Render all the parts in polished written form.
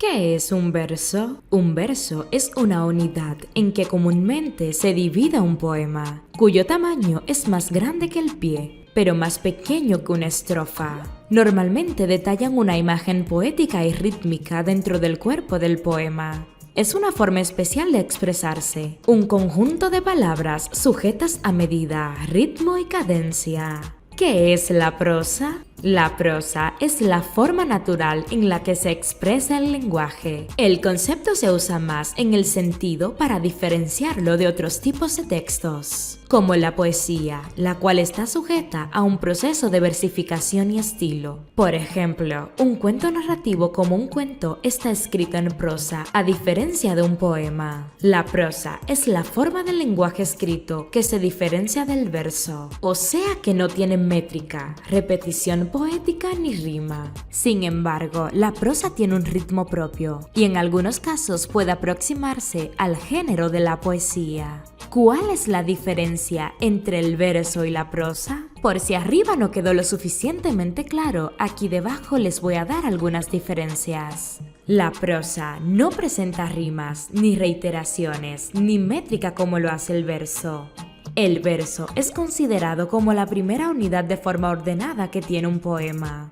¿Qué es un verso? Un verso es una unidad en que comúnmente se divide un poema, cuyo tamaño es más grande que el pie, pero más pequeño que una estrofa. Normalmente detallan una imagen poética y rítmica dentro del cuerpo del poema. Es una forma especial de expresarse, un conjunto de palabras sujetas a medida, ritmo y cadencia. ¿Qué es la prosa? La prosa es la forma natural en la que se expresa el lenguaje. El concepto se usa más en el sentido para diferenciarlo de otros tipos de textos, como la poesía, la cual está sujeta a un proceso de versificación y estilo. Por ejemplo, un cuento narrativo como un cuento está escrito en prosa, a diferencia de un poema. La prosa es la forma del lenguaje escrito que se diferencia del verso, o sea que no tiene métrica, repetición poética ni rima. Sin embargo, la prosa tiene un ritmo propio y en algunos casos puede aproximarse al género de la poesía. ¿Cuál es la diferencia entre el verso y la prosa? Por si arriba no quedó lo suficientemente claro, aquí debajo les voy a dar algunas diferencias. La prosa no presenta rimas, ni reiteraciones, ni métrica como lo hace el verso. El verso es considerado como la primera unidad de forma ordenada que tiene un poema.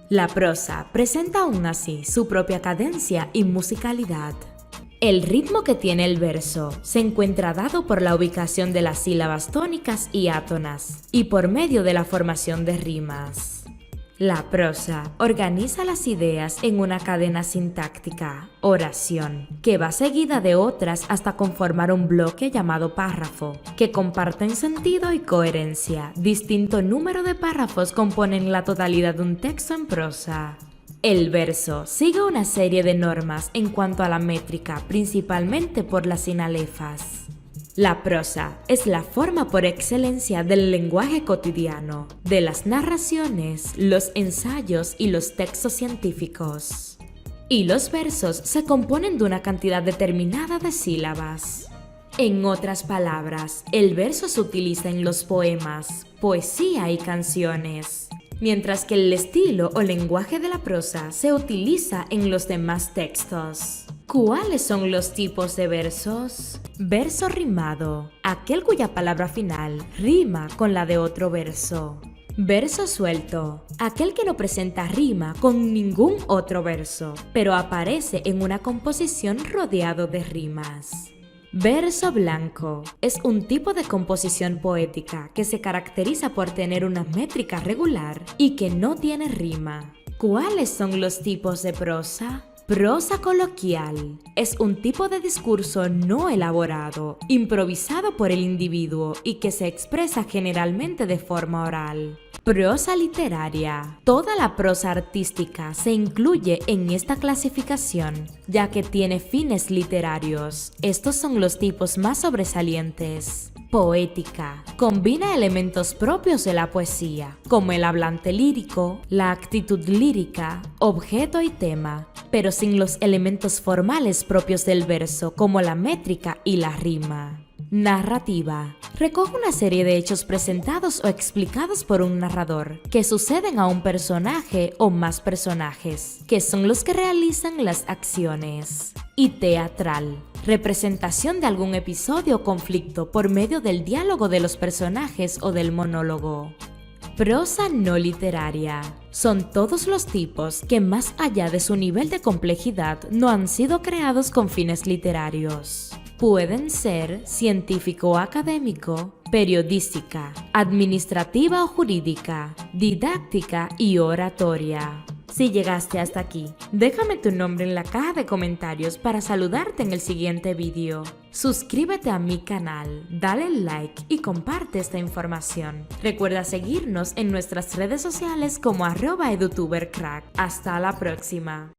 La prosa presenta aún así su propia cadencia y musicalidad. El ritmo que tiene el verso se encuentra dado por la ubicación de las sílabas tónicas y átonas y por medio de la formación de rimas. La prosa organiza las ideas en una cadena sintáctica, oración, que va seguida de otras hasta conformar un bloque llamado párrafo, que comparten sentido y coherencia. Distinto número de párrafos componen la totalidad de un texto en prosa. El verso sigue una serie de normas en cuanto a la métrica, principalmente por las sinalefas. La prosa es la forma por excelencia del lenguaje cotidiano, de las narraciones, los ensayos y los textos científicos. Y los versos se componen de una cantidad determinada de sílabas. En otras palabras, el verso se utiliza en los poemas, poesía y canciones, mientras que el estilo o lenguaje de la prosa se utiliza en los demás textos. ¿Cuáles son los tipos de versos? Verso rimado, aquel cuya palabra final rima con la de otro verso. Verso suelto, aquel que no presenta rima con ningún otro verso, pero aparece en una composición rodeado de rimas. Verso blanco es un tipo de composición poética que se caracteriza por tener una métrica regular y que no tiene rima. ¿Cuáles son los tipos de prosa? Prosa coloquial es un tipo de discurso no elaborado, improvisado por el individuo y que se expresa generalmente de forma oral. Prosa literaria. Toda la prosa artística se incluye en esta clasificación, ya que tiene fines literarios. Estos son los tipos más sobresalientes. Poética. Combina elementos propios de la poesía, como el hablante lírico, la actitud lírica, objeto y tema, pero sin los elementos formales propios del verso, como la métrica y la rima. Narrativa. Recoge una serie de hechos presentados o explicados por un narrador, que suceden a un personaje o más personajes, que son los que realizan las acciones. Y teatral. Representación de algún episodio o conflicto por medio del diálogo de los personajes o del monólogo. Prosa no literaria. Son todos los tipos que más allá de su nivel de complejidad no han sido creados con fines literarios. Pueden ser científico o académico, periodística, administrativa o jurídica, didáctica y oratoria. Si llegaste hasta aquí, déjame tu nombre en la caja de comentarios para saludarte en el siguiente vídeo. Suscríbete a mi canal, dale like y comparte esta información. Recuerda seguirnos en nuestras redes sociales como @edutubercrack. Hasta la próxima.